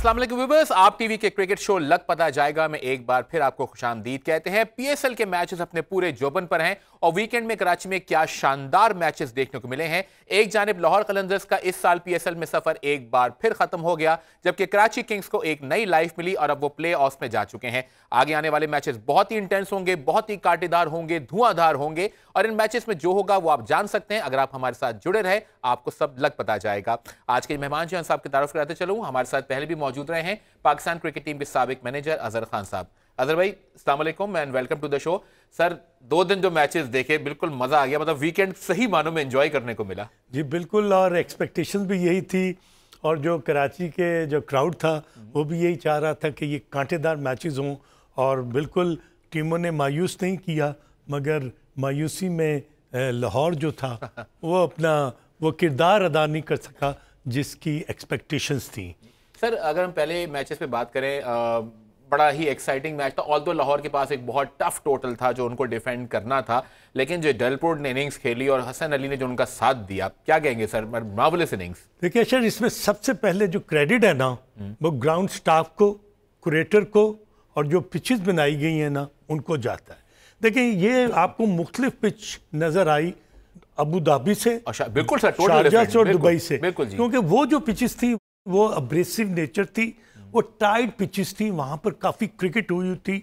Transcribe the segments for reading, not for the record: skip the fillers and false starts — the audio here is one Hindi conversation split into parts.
अस्सलाम वालेकुम व्यूअर्स, आप टीवी के क्रिकेट शो लग पता जाएगा में एक बार फिर आपको खुशामदीद कहते हैं। पीएसएल के मैचेस अपने पूरे जोबन पर हैं और वीकेंड में कराची में क्या शानदार मैचेस देखने को मिले हैं। एक जानिब लाहौर कलंदर्स का इस साल पीएसएल में सफर एक बार फिर खत्म हो गया, जबकि कराची किंग्स को एक नई लाइफ मिली और अब वो प्ले ऑफ में जा चुके हैं। आगे आने वाले मैचेस बहुत ही इंटेंस होंगे, बहुत ही कांटेदार होंगे, धुआंधार होंगे और इन मैचेस में जो होगा वो आप जान सकते हैं अगर आप हमारे साथ जुड़े रहे। आपको सब लग पता जाएगा। आज के मेहमान जो हैं साहब की तारुफ कराते चलूं, हमारे साथ पहले भी मौजूद रहे हैं पाकिस्तान क्रिकेट टीम के साबिक मैनेजर अजहर खान साहब। अजहर भाई अस्सलाम वालेकुम and welcome to the show. Sir, 2 दिन जो मैचेस देखे बिल्कुल मजा आ गया, मतलब वीकेंड सही मानों में एंजॉय करने को मिला। जी बिल्कुल, और एक्सपेक्टेशन भी यही थी और जो कराची के जो क्राउड था वो भी यही चाह रहा था कि ये कांटेदार मैचेस हों और बिल्कुल टीमों ने मायूस नहीं किया, मगर मायूसी में लाहौर जो था वो अपना वो किरदार अदा नहीं कर सका जिसकी एक्सपेक्टेशंस थी। सर, अगर हम पहले मैचेस पे बात करें, बड़ा ही एक्साइटिंग मैच था। ऑल्दो लाहौर के पास एक बहुत टफ टोटल था जो उनको डिफेंड करना था, लेकिन जो डेलपोर्ट ने इनिंग्स खेली और हसन अली ने जो उनका साथ दिया, क्या कहेंगे सर, मार्वलस इनिंग्स। देखिए सर, इसमें सबसे पहले जो क्रेडिट है ना वो ग्राउंड स्टाफ को, कुरेटर को और जो पिचेस बनाई गई हैं ना उनको जाता है। देखिए ये आपको मुख्तलिफ पिच नजर आई अबू धाबी से, बिल्कुल सर, शारजाह से और दुबई से, क्योंकि वो जो पिचेस थी वो अब्रेसिव नेचर थी, वो टाइट पिचेस थी, वहाँ पर काफ़ी क्रिकेट हुई थी।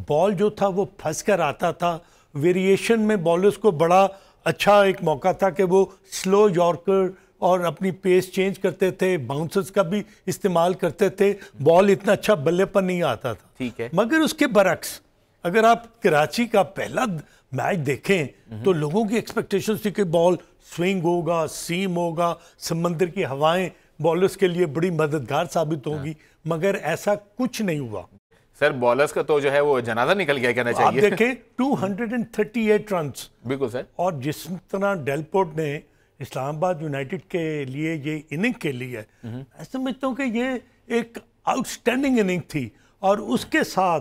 बॉल जो था वो फंस कर आता था। वेरिएशन में बॉलर्स को बड़ा अच्छा एक मौका था कि वो स्लो यॉर्कर और अपनी पेस चेंज करते थे, बाउंसर्स का भी इस्तेमाल करते थे। बॉल इतना अच्छा बल्ले पर नहीं आता था, ठीक है। मगर उसके बरक्स अगर आप कराची का पहला मैच देखें तो लोगों की एक्सपेक्टेशंस थी कि बॉल स्विंग होगा, सीम होगा, समंदर की हवाएं बॉलर्स के लिए बड़ी मददगार साबित होगी, मगर ऐसा कुछ नहीं हुआ। सर, बॉलर्स का तो जो है वो जनाजा निकल गया कहना चाहिए। आप देखें 238 रन्स, बिल्कुल सर। और जिस तरह डेलपोर्ट ने इस्लामाबाद यूनाइटेड के लिए ये इनिंग खेली है, मैं समझता हूँ कि ये एक आउटस्टैंडिंग इनिंग थी। और उसके साथ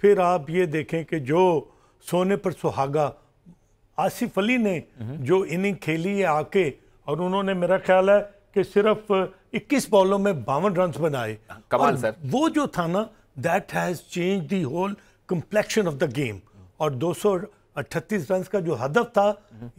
फिर आप ये देखें कि जो सोने पर सुहागा आसिफ अली ने जो इनिंग खेली है आके, और उन्होंने मेरा ख्याल है कि सिर्फ 21 बॉलों में 52 रन बनाए। कमाल सर। वो जो था ना, that has change the whole complexion of the game. और 238 रन का जो हदफ था,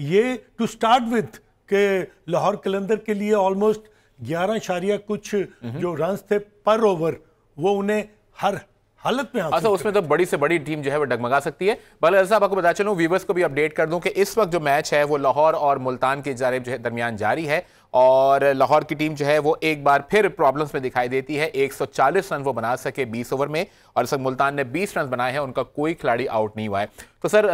ये टू स्टार्ट विथ के लाहौर कलंदर के लिए ऑलमोस्ट 11 कुछ जो रन थे पर ओवर, वो उन्हें हर हालत में अच्छा, उसमें तो बड़ी से बड़ी टीम जो है वो डगमगा सकती है। बल्कि साहब आपको बता चलूं, व्यूवर्स को भी अपडेट कर दूं कि इस वक्त जो मैच है वो लाहौर और मुल्तान के जानिब जो है दरमियान जारी है और लाहौर की टीम जो है वो एक बार फिर प्रॉब्लम्स में दिखाई देती है। 140 रन वो बना सके 20 ओवर में, और इस वक्त मुल्तान ने 20 रन बनाए हैं, उनका कोई खिलाड़ी आउट नहीं हुआ है। तो सर,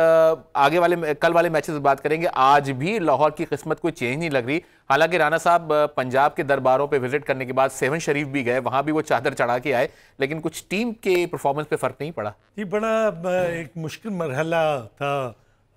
आगे वाले कल वाले मैचेस की बात करेंगे। आज भी लाहौर की किस्मत कोई चेंज नहीं लग रही। हालांकि राना साहब पंजाब के दरबारों पे विजिट करने के बाद सेवन शरीफ भी गए, वहां भी वो चादर चढ़ा के आए, लेकिन कुछ टीम के परफॉर्मेंस पे फर्क नहीं पड़ा। ये बड़ा एक मुश्किल मरहला था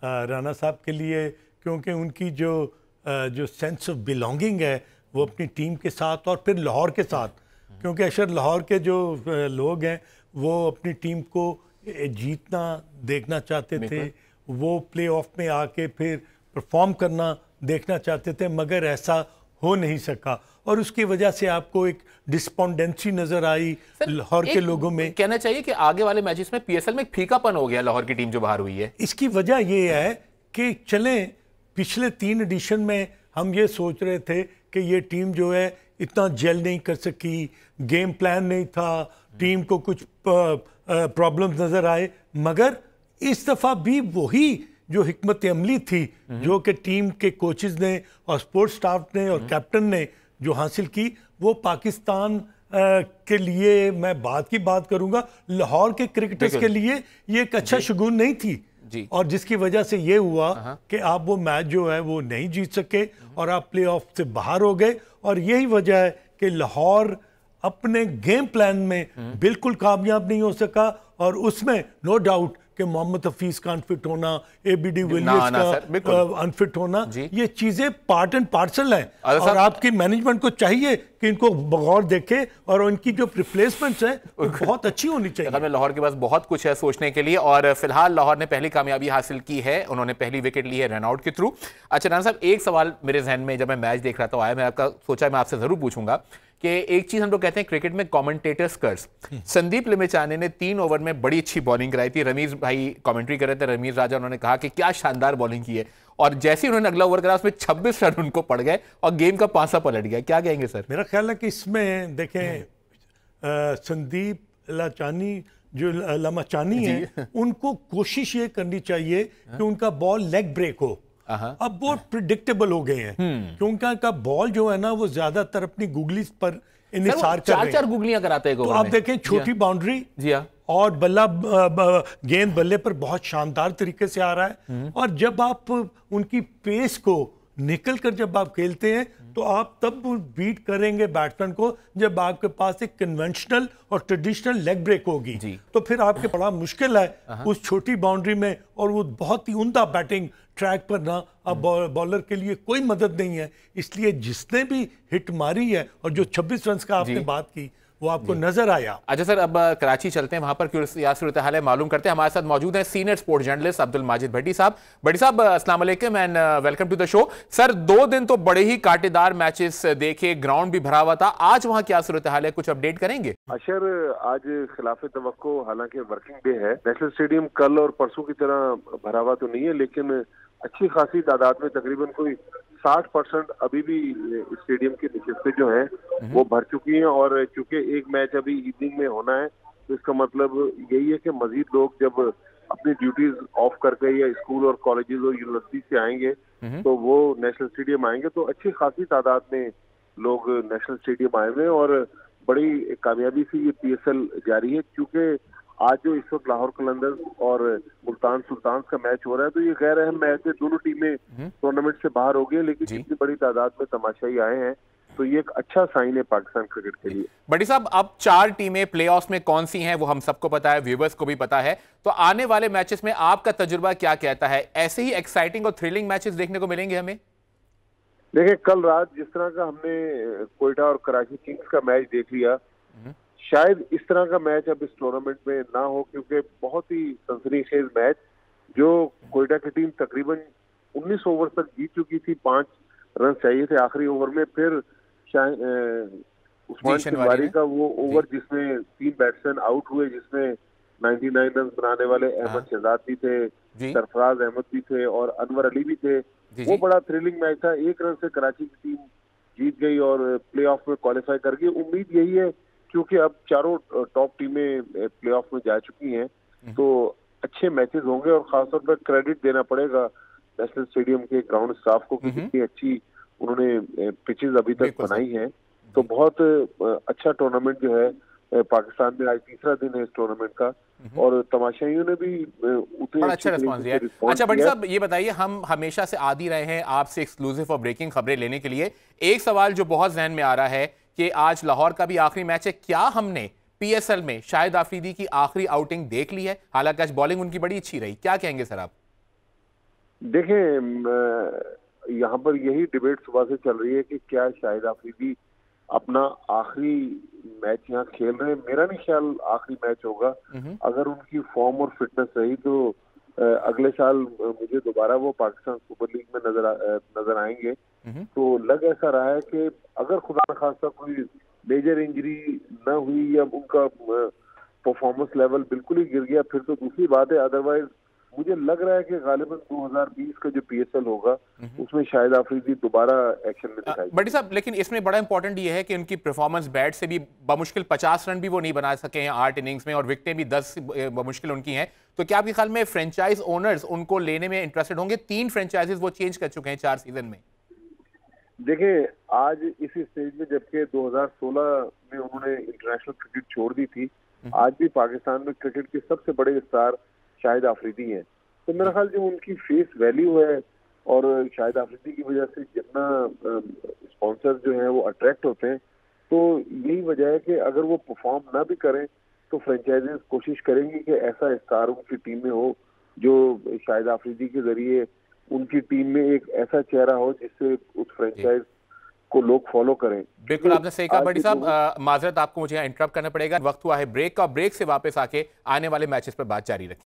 राना साहब के लिए, क्योंकि उनकी जो सेंस ऑफ बिलोंगिंग है वो अपनी टीम के साथ और फिर लाहौर के साथ, क्योंकि अक्सर लाहौर के जो लोग हैं वो अपनी टीम को जीतना देखना चाहते थे, वो प्ले ऑफ में आके फिर परफॉर्म करना देखना चाहते थे, मगर ऐसा हो नहीं सका और उसकी वजह से आपको एक डिस्पोंडेंसी नजर आई लाहौर के लोगों में। कहना चाहिए कि आगे वाले मैचेस में पीएसएल में एक फीकापन हो गया लाहौर की टीम जो बाहर हुई है। इसकी वजह ये है कि चलें पिछले 3 एडिशन में हम ये सोच रहे थे कि ये टीम जो है इतना जेल नहीं कर सकी, गेम प्लान नहीं था, टीम को कुछ प्रॉब्लम्स नजर आए, मगर इस दफा भी वही जो हिकमत अमली थी जो कि टीम के कोचेस ने और स्पोर्ट्स स्टाफ ने और कैप्टन ने जो हासिल की, वो पाकिस्तान के लिए, मैं बात की बात करूंगा, लाहौर के क्रिकेटर्स के लिए ये एक अच्छा शगुन नहीं थी जी। और जिसकी वजह से ये हुआ कि आप वो मैच जो है वो नहीं जीत सके और आप प्ले ऑफ से बाहर हो गए। और यही वजह है कि लाहौर अपने गेम प्लान में बिल्कुल कामयाब नहीं हो सका, और उसमें नो डाउट कि मोहम्मद हफीज का अनफिट होना, एबीडी विलियर्स का अनफिट होना, ये चीजें पार्ट एंड पार्सल हैं। और आपकी मैनेजमेंट को चाहिए कि इनको बगौर देखे और उनकी जो रिप्लेसमेंट्स है बहुत अच्छी होनी चाहिए। लाहौर के पास बहुत कुछ है सोचने के लिए, और फिलहाल लाहौर ने पहली कामयाबी हासिल की है, उन्होंने पहली विकेट ली है रनआउट के थ्रू। अच्छा राना साहब, एक सवाल मेरे जहन में जब मैं मैच देख रहा था आया, मैं आपका सोचा मैं आपसे जरूर पूछूंगा कि एक चीज हम लोग कहते हैं क्रिकेट में कमेंटेटर्स कर्स। संदीप लिमिचाने ने 3 ओवर में बड़ी अच्छी बॉलिंग कराई थी। रमीज भाई कमेंट्री कर रहे थे, रमीज राजा, उन्होंने कहा कि क्या शानदार बॉलिंग की है, और जैसे ही उन्होंने अगला ओवर करा उसमें 26 रन उनको पड़ गए और गेम का पासा पलट गया। क्या कहेंगे सर? मेरा ख्याल है कि इसमें देखें संदीप लाचानी जो लमाचानी है, उनको कोशिश ये करनी चाहिए कि उनका बॉल लेग ब्रेक हो। अब बहुत प्रिडिक्टेबल हो गए हैं क्योंकि उनका बॉल जो है ना वो ज्यादातर अपनी गुगली पर इन्हिसार कर रहे हैं। 4-4 गुगलियां कराते हैं। तो आप देखें छोटी बाउंड्री जी हाँ, और बल्ला गेंद बल्ले पर बहुत शानदार तरीके से आ रहा है, और जब आप उनकी पेस को निकल कर जब आप खेलते हैं तो आप तब बीट करेंगे बैट्समैन को जब आपके पास एक कन्वेंशनल और ट्रेडिशनल लेग ब्रेक होगी। तो फिर आपके बड़ा मुश्किल है उस छोटी बाउंड्री में, और वो बहुत ही उम्दा बैटिंग ट्रैक पर ना अब बॉलर के लिए कोई मदद नहीं है। इसलिए जिसने भी हिट मारी है और जो 26 रन का आपने बात की वो आपको नजर आया। अच्छा सर, अब कराची चलते हैं, वहां पर क्या सूरत हाल है मालूम करते हैं। हमारे साथ मौजूद हैं senior sports journalist Abdul Majid Bhatti साहब। भट्टी साहब अस्सलाम वालेकुम and welcome to the show. Sir 2 दिन तो बड़े ही कांटेदार मैचेस देखे, ग्राउंड भी भरा हुआ था, आज वहां क्या सूरत हाल है, कुछ अपडेट करेंगे? अशर, आज खिलाफ तवक्को हालांकि वर्किंग डे है, नेशनल स्टेडियम कल और परसों की तरह भरा हुआ तो नहीं है, लेकिन अच्छी खासी तादाद में तकरीबन कोई 60% अभी भी स्टेडियम की नशिस्तें जो हैं वो भर चुकी हैं। और चूंकि एक मैच अभी इवनिंग में होना है तो इसका मतलब यही है कि मजीद लोग जब अपनी ड्यूटीज ऑफ करके या स्कूल और कॉलेजेस और यूनिवर्सिटी से आएंगे तो वो नेशनल स्टेडियम आएंगे। तो अच्छी खासी तादाद में लोग नेशनल स्टेडियम आए हुए हैं और बड़ी कामयाबी से ये PSL जारी है। क्योंकि आज जो इस वक्त लाहौर कलंदर्स और मुल्तान सुल्तान का मैच हो रहा है तो ये गैर अहम मैच है, दोनों टीमें टूर्नामेंट से बाहर हो गई, लेकिन इतनी बड़ी तादाद में तमाशाई आए हैं तो ये एक अच्छा साइन है पाकिस्तान क्रिकेट के लिए। बड़ी साहब, अब 4 टीमें प्लेऑफ्स में कौन सी हैं वो हम सबको पता है, व्यूअर्स को भी पता है, तो आने वाले मैचेस में आपका तजुर्बा क्या कहता है? ऐसे ही एक्साइटिंग और थ्रिलिंग मैचेस देखने को मिलेंगे हमें? देखिए, कल रात जिस तरह का हमने कोयटा और कराची किंग्स का मैच देख लिया, शायद इस तरह का मैच अब इस टूर्नामेंट में ना हो, क्योंकि बहुत ही सनसनीखेज मैच जो कोयटा की टीम तकरीबन 19 ओवर तक जीत चुकी थी, 5 रन चाहिए थे आखिरी ओवर में। फिर उस्मान शनवारी का वो ओवर जिसमें 3 बैट्समैन आउट हुए, जिसमें 99 रन बनाने वाले अहमद शहजाद भी थे, सरफराज अहमद भी थे और अनवर अली भी थे। वो बड़ा थ्रिलिंग मैच था। 1 रन से कराची की टीम जीत गई और प्लेऑफ में क्वालिफाई कर गई। उम्मीद यही है क्योंकि अब चारों टॉप टीमें प्लेऑफ में जा चुकी हैं तो अच्छे मैचेस होंगे, और खासतौर पर क्रेडिट देना पड़ेगा नेशनल स्टेडियम के ग्राउंड स्टाफ को कि कितनी अच्छी उन्होंने पिचेस अभी तक बनाई हैं। तो बहुत अच्छा टूर्नामेंट जो है पाकिस्तान में, आज तीसरा दिन है इस टूर्नामेंट का और तमाशाइयों ने भी उतने अच्छा रिस्पॉन्स दिया। अच्छा बड़ी साहब, ये बताइए, हम हमेशा से आदी रहे हैं आपसे एक्सक्लूसिव और ब्रेकिंग खबरें लेने के लिए। एक सवाल जो बहुत जहन में आ रहा है कि आज लाहौर का भी आखिरी मैच है, क्या हमने PSL में शाहिद आफरीदी की आखिरी आउटिंग देख ली है? हालांकि आज बॉलिंग उनकी बड़ी अच्छी रही, क्या कहेंगे सर आप? देखें, यहाँ पर यही डिबेट सुबह से चल रही है कि क्या शाहिद आफरीदी अपना आखिरी मैच यहाँ खेल रहे हैं। मेरा नहीं ख्याल आखिरी मैच होगा। अगर उनकी फॉर्म और फिटनेस रही तो अगले साल मुझे दोबारा वो पाकिस्तान सुपर लीग में नजर आएंगे। तो लग ऐसा रहा है कि अगर खुदा न खास्ता कोई मेजर इंजरी न हुई या उनका परफॉर्मेंस लेवल बिल्कुल ही गिर गया फिर तो दूसरी बात है। अदरवाइज मुझे लग रहा है कि गालिबन 2020 का जो PSL होगा उसमें शाहिद आफरीदी दोबारा एक्शन में दिखाई। बड़ी साहब, लेकिन इसमें बड़ा इंपॉर्टेंट ये है कि उनकी परफॉर्मेंस बैट से भी बमुश्किल 50 रन भी वो नहीं बना सके हैं 8 इनिंग्स में, और विकेटें भी 10 बमुश्किल उनकी हैं। तो क्या आपके ख्याल में फ्रेंचाइज ओनर्स उनको लेने में इंटरेस्टेड होंगे? 3 फ्रेंचाइजेस वो चेंज कर चुके हैं 4 सीजन में। देखिए, आज इसी स्टेज में जबकि 2016 में उन्होंने इंटरनेशनल क्रिकेट छोड़ दी थी, आज भी पाकिस्तान में क्रिकेट के सबसे बड़े स्टार शाहिद आफरीदी हैं। तो मेरा ख्याल जो उनकी फेस वैल्यू है और शाहिद आफरीदी की वजह से जितना स्पॉन्सर जो है वो अट्रैक्ट होते हैं, तो यही वजह है कि अगर वो परफॉर्म ना भी करें तो फ्रेंचाइजीज कोशिश करेंगी कि ऐसा स्टार उनकी टीम में हो जो शाहिद आफरीदी के जरिए उनकी टीम में एक ऐसा चेहरा हो जिससे उस फ्रेंचाइज को लोग फॉलो करें। बिल्कुल आपने सही कहा बड़ी साहब। माजरत आपको मुझे यहाँ इंटरप्ट करना पड़ेगा, वक्त हुआ है ब्रेक का। ब्रेक से वापस आके आने वाले मैचेस पर बात जारी रखें।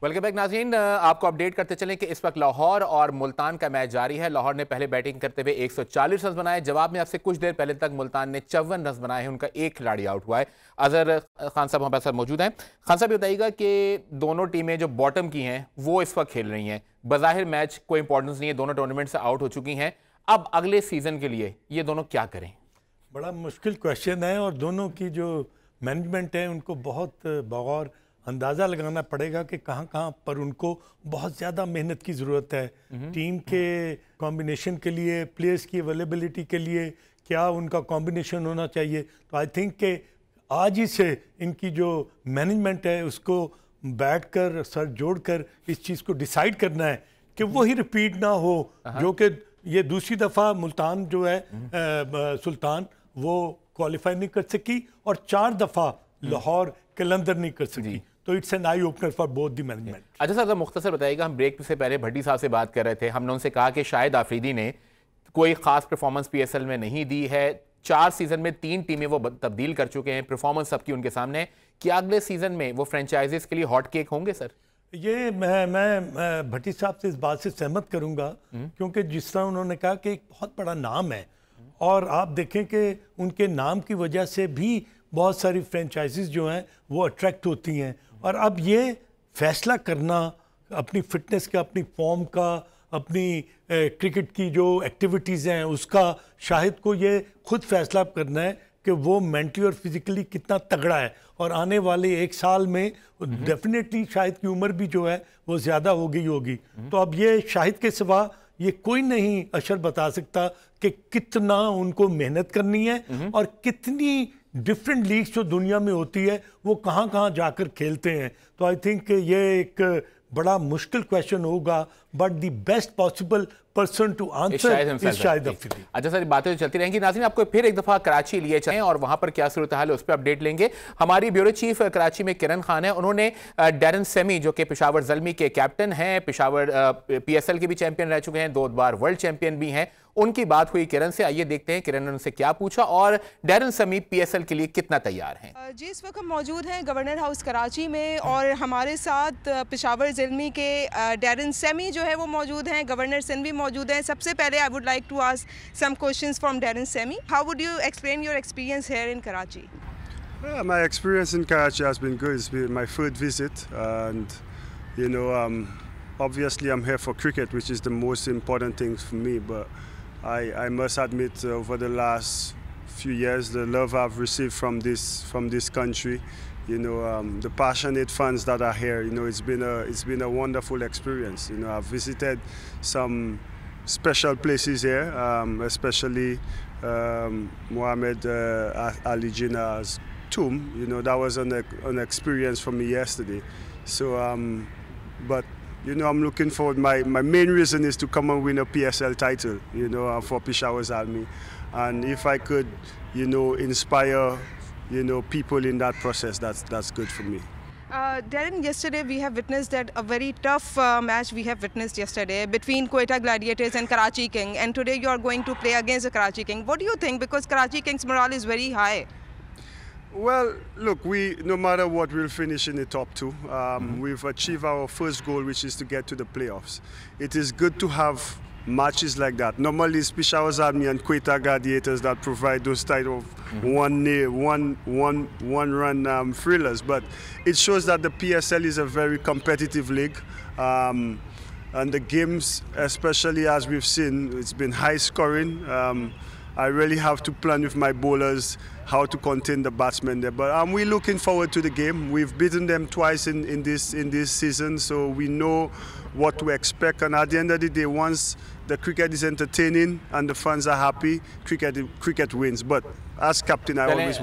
वेलकम बैक नाज़रीन, आपको अपडेट करते चलें कि इस वक्त लाहौर और मुल्तान का मैच जारी है। लाहौर ने पहले बैटिंग करते हुए 140 रन बनाए। जवाब में आपसे कुछ देर पहले तक मुल्तान ने 54 रन बनाए हैं। उनका एक खिलाड़ी आउट हुआ है। अजहर खान साहब हमारे साथ मौजूद हैं। खान साहब, बताइएगा कि दोनों टीमें जो बॉटम की हैं वो इस वक्त खेल रही हैं। बज़ाहिर मैच कोई इंपॉर्टेंस नहीं है, दोनों टूर्नामेंट से आउट हो चुकी हैं। अब अगले सीजन के लिए ये दोनों क्या करें? बड़ा मुश्किल क्वेश्चन है और दोनों की जो मैनेजमेंट है उनको बहुत बगौर अंदाज़ा लगाना पड़ेगा कि कहाँ कहाँ पर उनको बहुत ज़्यादा मेहनत की ज़रूरत है। टीम के कॉम्बिनेशन के लिए, प्लेयर्स की अवेलेबिलिटी के लिए क्या उनका कॉम्बिनेशन होना चाहिए। तो आई थिंक कि आज ही से इनकी जो मैनेजमेंट है उसको बैठकर सर जोड़कर इस चीज़ को डिसाइड करना है कि वही रिपीट ना हो जो कि ये दूसरी दफ़ा मुल्तान जो है सुल्तान वो क्वालिफाई नहीं कर सकी और 4 दफ़ा लाहौर कलंदर नहीं कर सकी। तो it's an eye opener for both the management. अच्छा सर, मुख्तसर बताइएगा, हम ब्रेक से पहले भट्टी साहब से बात कर रहे थे। हमने उनसे कहा कि शाहिद आफरीदी ने कोई खास परफॉर्मेंस पीएसएल में नहीं दी है। 4 सीजन में 3 टीमें वो तब्दील कर चुके हैं। परफॉर्मेंस सबकी उनके सामने है। क्या अगले सीजन में वो फ्रेंचाइजीज के लिए हॉट केक होंगे सर? ये मैं भट्टी साहब से इस बात से सहमत करूंगा, क्योंकि जिस तरह उन्होंने कहा कि एक बहुत बड़ा नाम है और आप देखें कि उनके नाम की वजह से भी बहुत सारी फ्रेंचाइजीज जो हैं वो अट्रैक्ट होती हैं। और अब ये फैसला करना अपनी फिटनेस का, अपनी फॉर्म का, अपनी क्रिकेट की जो एक्टिविटीज़ हैं उसका, शाहिद को ये खुद फैसला करना है कि वो मेंटली और फिजिकली कितना तगड़ा है। और आने वाले 1 साल में डेफिनेटली शाहिद की उम्र भी जो है वो ज़्यादा हो गई होगी। तो अब ये शाहिद के सिवा ये कोई नहीं अशर बता सकता कि कितना उनको मेहनत करनी है और कितनी डिफरेंट लीग्स जो दुनिया में होती है वो कहाँ कहाँ जाकर खेलते हैं। तो आई थिंक ये एक बड़ा मुश्किल क्वेश्चन होगा, but the best possible person to answer is Shahid Afridi. अच्छा सर, बातें तो चलती रहेंगी। नाज़रीन, आपको फिर एक दफ़ा कराची लिए चलें और वहाँ पर क्या सूरत हाल है उस पर अपडेट लेंगे। हमारी ब्यूरो चीफ कराची में किरण खान है। उन्होंने डैरन सेमी जो कि पेशावर ज़ल्मी के कैप्टन हैं, पेशावर PSL के भी चैंपियन रह चुके हैं, 2 बार वर्ल्ड चैंपियन भी हैं, उनकी बात हुई किरण से। आइए देखते हैं किरण ने उनसे क्या पूछा और डैरन सेमी PSL के लिए कितना तैयार हैं। जी, इस वक्त हम मौजूद हैं गवर्नर हाउस कराची में और हमारे साथ पेशावर ज़ल्मी के डैरन सेमी जो है वो मौजूद हैं, गवर्नर सिंध भी मौजूद हैं। सबसे पहले I would like to ask some questions from Darren Sammy. How would you explain your experience here in Karachi? My experience in Karachi has been good. It's been my 3rd visit, and you know, obviously I'm here for cricket, which is the most important thing for me. But I must admit, over the last few years, the love I've received from this country, you know, the passionate fans that are here, you know, it's been a wonderful experience. You know, I've visited some special places here, especially Muhammad Ali Jinnah's tomb. You know, that was an experience for me yesterday. So, but you know, I'm looking forward. My main reason is to come and win a PSL title, you know, for Peshawar Zalmi. And if I could, you know, inspire, you know, people in that process, that's good for me. Darren, yesterday we have witnessed that a very tough match we have witnessed yesterday between Quetta Gladiators and Karachi King, and today you are going to play against the Karachi King. What do you think? Because Karachi King's morale is very high. Well, look, no matter what, we'll finish in the top 2. We've achieved our first goal, which is to get to the playoffs. It is good to have matches like that. Normally, it's Peshawar Zalmi and Quetta Gladiators that provide those type of one run thrillers. But it shows that the PSL is a very competitive league. And the games, especially as we've seen, it's been high scoring. I really have to plan with my bowlers how to contain the batsmen there. But we're looking forward to the game. We've beaten them twice in this season, so we know what to expect. And at the end of the day, once the cricket is entertaining and the fans are happy, cricket wins. But as captain, I always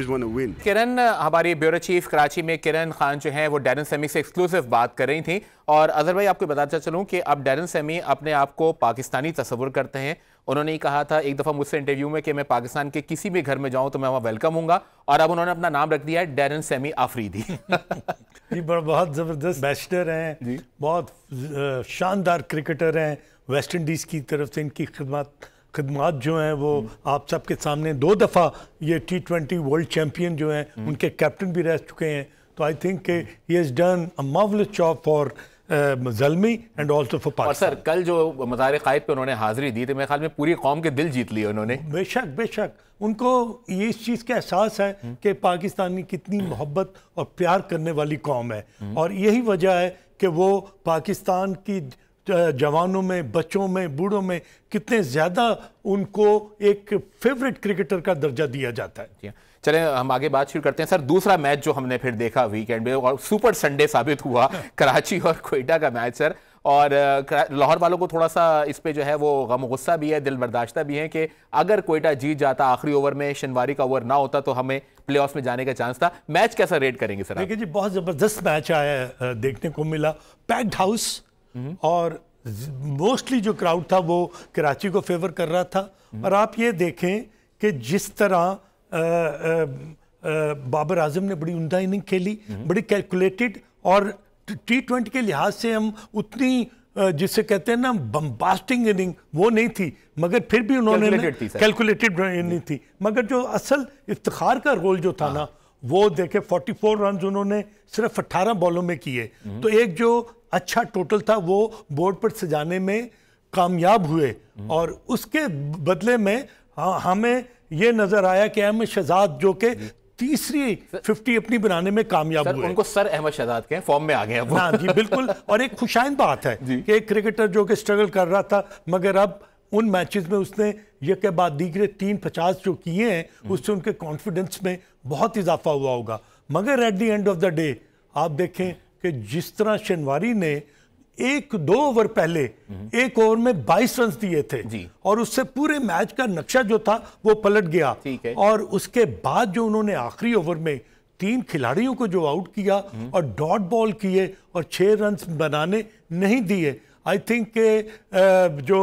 want to win. किरण, हमारी ब्यूरो चीफ कराची में किरण खान जो हैं वो डैरन सेमी से एक्सक्लूसिव बात कर रही थी। और अजहर भाई, आपको बताता चलूं कि अब डैरन सेमी अपने आप को पाकिस्तानी तस्वुर करते हैं। उन्होंने ही कहा था एक दफ़ा मुझसे इंटरव्यू में कि मैं पाकिस्तान के किसी भी घर में जाऊं तो मैं वहाँ वेलकम हूँगा, और अब उन्होंने अपना नाम रख दिया है डैरन सेमी आफरीदी। ये बहुत ज़बरदस्त बैट्समैन हैं, बहुत शानदार क्रिकेटर हैं। वेस्ट इंडीज़ की तरफ से इनकी खिदमत जो हैं वो आप सबके सामने 2 दफ़ा ये T20 वर्ल्ड चैम्पियन जो हैं उनके कैप्टन भी रह चुके हैं। तो I think he has done a marvellous job for Zalmi and also for Pakistan. और सर कल जो मज़ार क़ायद पे उन्होंने हाजिरी दी थी, मेरे ख्याल में पूरी कौम के दिल जीत लिए उन्होंने। बेशक उनको ये इस चीज़ का एहसास है कि पाकिस्तान की कितनी मोहब्बत और प्यार करने वाली कौम है, और यही वजह है कि वो पाकिस्तान की जवानों में, बच्चों में, बूढ़ों में कितने ज़्यादा उनको एक फेवरेट क्रिकेटर का दर्जा दिया जाता है। चलें हम आगे बात शुरू करते हैं सर। दूसरा मैच जो हमने फिर देखा वीकेंड में और सुपर संडे साबित हुआ कराची और क्वेटा का मैच सर, और लाहौर वालों को थोड़ा सा इस पे जो है वो गम गुस्सा भी है, दिल बर्दाश्ता भी है कि अगर क्वेटा जीत जाता, आखिरी ओवर में शनवारी का ओवर ना होता तो हमें प्लेऑफ्स में जाने का चांस था। मैच कैसा रेट करेंगे सर? देखिए जी, बहुत ज़बरदस्त मैच आया, देखने को मिला, पैक्ड हाउस, और मोस्टली जो क्राउड था वो कराची को फेवर कर रहा था। और आप ये देखें कि जिस तरह बाबर आजम ने बड़ी उम्दा इनिंग खेली, बड़ी कैलकुलेटेड, और T20 के लिहाज से हम उतनी जिसे कहते हैं ना बम्बास्टिंग इनिंग वो नहीं थी, मगर फिर भी उन्होंने कैलकुलेटेड नहीं थी, मगर जो असल इफ्तिखार का रोल जो था ना वो देखे 44 रन उन्होंने सिर्फ 18 बॉलों में किए, तो एक जो अच्छा टोटल था वो बोर्ड पर सजाने में कामयाब हुए। और उसके बदले में हमें ये नजर आया कि अहमद शहजाद जो के तीसरी 50 अपनी बनाने में कामयाब हुए। उनको सर अहमद शहजाद के फॉर्म में आ गए हैं। हाँ जी बिल्कुल, और एक खुशाइन बात है कि एक क्रिकेटर जो कि स्ट्रगल कर रहा था, मगर अब उन मैचेस में उसने ये के बाद दीगरे 350 जो किए हैं उससे उनके कॉन्फिडेंस में बहुत इजाफा हुआ होगा। मगर at the end of the day आप देखें कि जिस तरह शनवारी ने 1-2 ओवर पहले एक ओवर में 22 रन दिए थे और उससे पूरे मैच का नक्शा जो था वो पलट गया, और उसके बाद जो उन्होंने आखिरी ओवर में 3 खिलाड़ियों को जो आउट किया और डॉट बॉल किए और 6 रन बनाने नहीं दिए, आई थिंक जो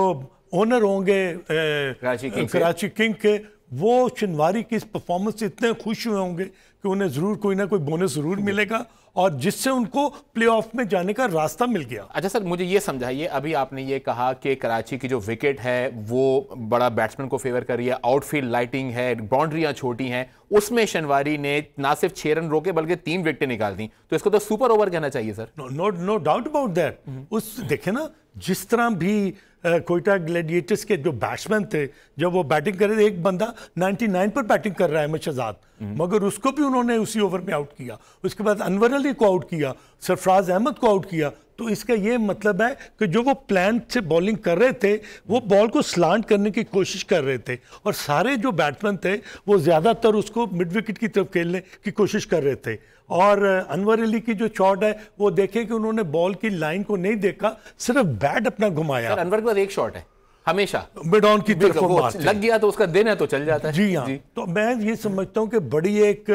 ओनर होंगे कराची किंग के, वो शनवारी की इस परफॉर्मेंस से इतने खुश हुए होंगे कि उन्हें जरूर कोई ना कोई बोनस जरूर मिलेगा, और जिससे उनको प्लेऑफ में जाने का रास्ता मिल गया। अच्छा सर मुझे ये समझाइए, अभी आपने ये कहा कि कराची की जो विकेट है वो बड़ा बैट्समैन को फेवर कर रही है, आउटफील्ड लाइटिंग है, बाउंड्रियां छोटी हैं, उसमें शनवारी ने ना सिर्फ 6 रन रोके बल्कि 3 विकेटें निकाल दी, तो इसको तो सुपर ओवर कहना चाहिए sir. No doubt about that. उस देखे ना जिस तरह भी कोयटा ग्लैडिएटर्स के जो बैट्समैन थे जब वो बैटिंग कर रहे थे, एक बंदा 99 पर बैटिंग कर रहा है अहमद शहजाद, मगर उसको भी उन्होंने उसी ओवर में आउट किया, उसके बाद अनवर अली को आउट किया, सरफराज अहमद को आउट किया। तो इसका ये मतलब है कि जो वो प्लान से बॉलिंग कर रहे थे वो बॉल को स्लांट करने की कोशिश कर रहे थे, और सारे जो बैट्समैन थे वो ज़्यादातर उसको मिड विकेट की तरफ खेलने की कोशिश कर रहे थे। और अनवर अली की जो शॉट है वो देखें कि उन्होंने बॉल की लाइन को नहीं देखा, सिर्फ बैट अपना घुमाया। अनवर के पास एक शॉट है हमेशा मिड ऑन की तरफ लग गया तो उसका दिन है तो चल जाता है। जी हाँ, तो मैं ये समझता हूँ कि बड़ी एक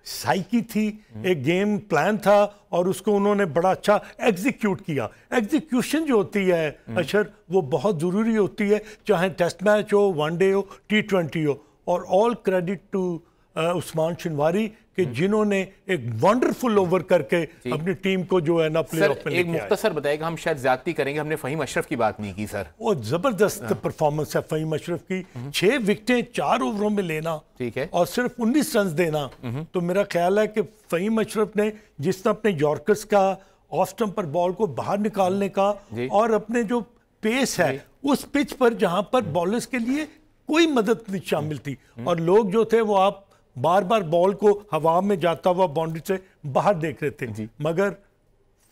साइकी थी, एक गेम प्लान था, और उसको उन्होंने बड़ा अच्छा एग्जीक्यूट किया। एग्जीक्यूशन जो होती है अशर वो बहुत ज़रूरी होती है, चाहे टेस्ट मैच हो, वनडे हो, T20 हो। और ऑल क्रेडिट टू उस्मान शनवारी कि जिन्होंने एक वंडरफुल ओवर करके अपनी टीम को जो है ना प्लेऑफ में एक मुख्तसर बताएगा, हम शायद ज्यादती करेंगे, हमने फहीम अशरफ की बात नहीं की सर। वो जबरदस्त परफॉर्मेंस है फहीम अशरफ की, 6 विकेटें 4 ओवरों में लेना, ठीक है, और सिर्फ 19 रन देना। तो मेरा ख्याल है कि फहीम अशरफ ने जिस तरह अपने यॉर्कर्स का ऑफ स्टंप पर बॉल को बाहर निकालने का और अपने जो पेस है उस पिच पर जहां पर बॉलर्स के लिए कोई मदद नहीं शामिल थी, और लोग जो थे वो आप बार बार बॉल को हवा में जाता हुआ बाउंड्री से बाहर देख रहे थे, मगर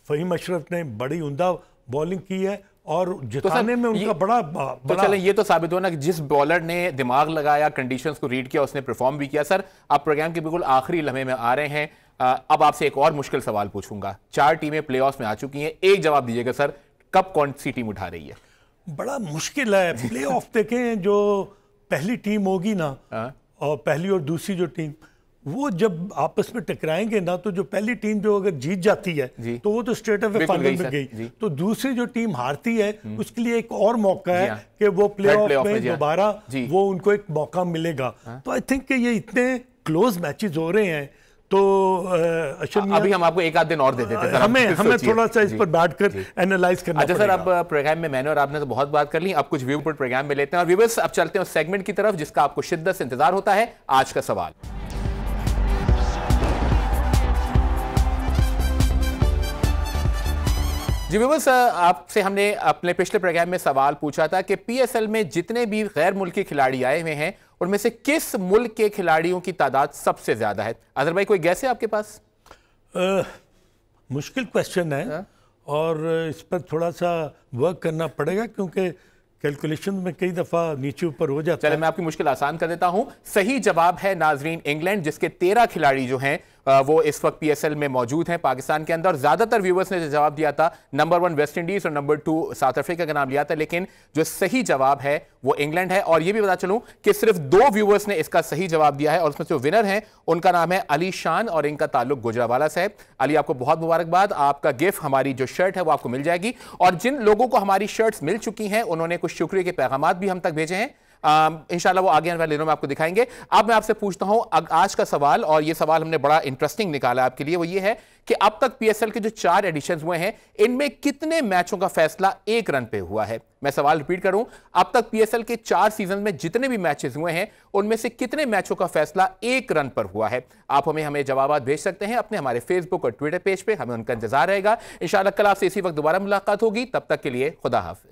फहीम अशरफ ने बड़ी उम्दा बॉलिंग की है और जिताने में उनका बड़ा तो चलें ये तो साबित हुआ ना कि जिस बॉलर ने दिमाग लगाया, कंडीशंस को रीड किया, उसने परफॉर्म भी किया। सर आप प्रोग्राम के बिल्कुल आखिरी लम्हे में आ रहे हैं, अब आपसे एक और मुश्किल सवाल पूछूंगा। 4 टीमें प्लेऑफ्स में आ चुकी हैं, एक जवाब दीजिएगा सर, कब कौन सी टीम उठा रही है? बड़ा मुश्किल है प्लेऑफ। देखें जो पहली टीम होगी ना, और पहली और दूसरी जो टीम वो जब आपस में टकराएंगे ना, तो जो पहली टीम जो अगर जीत जाती है तो वो तो स्ट्रेट अवे फाइनल में गई, तो दूसरी जो टीम हारती है उसके लिए एक और मौका है कि वो प्लेऑफ में दोबारा वो उनको एक मौका मिलेगा। तो आई थिंक कि ये इतने क्लोज मैचेस हो रहे हैं, तो अभी हम आपको एक आध दिन और दे देते हैं, हमें थोड़ा सा इस पर बैठकर एनालाइज करना अच्छा सर, अब प्रोग्राम में मैंने और आपने तो बहुत बात कर ली, अब कुछ व्यू पर प्रोग्राम में लेते हैं, और व्यूअर्स अब चलते हैं उस सेगमेंट की तरफ जिसका आपको शिद्दत से इंतजार होता है, आज का सवाल। जी व्यूअर्स, आपसे हमने अपने पिछले प्रोग्राम में सवाल पूछा था कि पीएसएल में जितने भी गैर मुल्की खिलाड़ी आए हुए हैं उनमें से किस मुल्क के खिलाड़ियों की तादाद सबसे ज्यादा है। अजहर भाई, कोई गैस है आपके पास? मुश्किल क्वेश्चन है और इस पर थोड़ा सा वर्क करना पड़ेगा क्योंकि कैलकुलेशन में कई दफा नीचे ऊपर हो जाता है। चलिए मैं आपकी मुश्किल आसान कर देता हूं। सही जवाब है नाजरीन इंग्लैंड, जिसके 13 खिलाड़ी जो हैं वो इस वक्त पीएसएल में मौजूद हैं पाकिस्तान के अंदर। ज्यादातर व्यूअर्स ने जवाब दिया था नंबर 1 वेस्ट इंडीज और नंबर 2 साउथ अफ्रीका का नाम लिया था, लेकिन जो सही जवाब है वो इंग्लैंड है। और ये भी बता चलूं कि सिर्फ 2 व्यूअर्स ने इसका सही जवाब दिया है और उसमें जो विनर हैं उनका नाम है अली शान और इनका ताल्लुक गुजरावाला से है। अली, आपको बहुत मुबारकबाद। आपका गिफ्ट, हमारी जो शर्ट है वो आपको मिल जाएगी। और जिन लोगों को हमारी शर्ट्स मिल चुकी हैं उन्होंने कुछ शुक्रिया के पैगाम भी हम तक भेजे हैं। इंशाल्लाह वो आगे आने वाले दिनों में आपको दिखाएंगे। अब मैं आपसे पूछता हूं आज का सवाल, और ये सवाल हमने बड़ा इंटरेस्टिंग निकाला आपके लिए, वो ये है कि अब तक पीएसएल के जो 4 एडिशन हुए हैं इनमें कितने मैचों का फैसला 1 रन पे हुआ है। मैं सवाल रिपीट करूं, अब तक पीएसएल के 4 सीजन में जितने भी मैचेस हुए हैं उनमें से कितने मैचों का फैसला 1 रन पर हुआ है। आप हमें जवाब भेज सकते हैं अपने हमारे फेसबुक और ट्विटर पेज पे, हमें उनका इंतजार रहेगा। इंशाल्लाह कल आपसे इसी वक्त दोबारा मुलाकात होगी। तब तक के लिए खुदा हाफिज।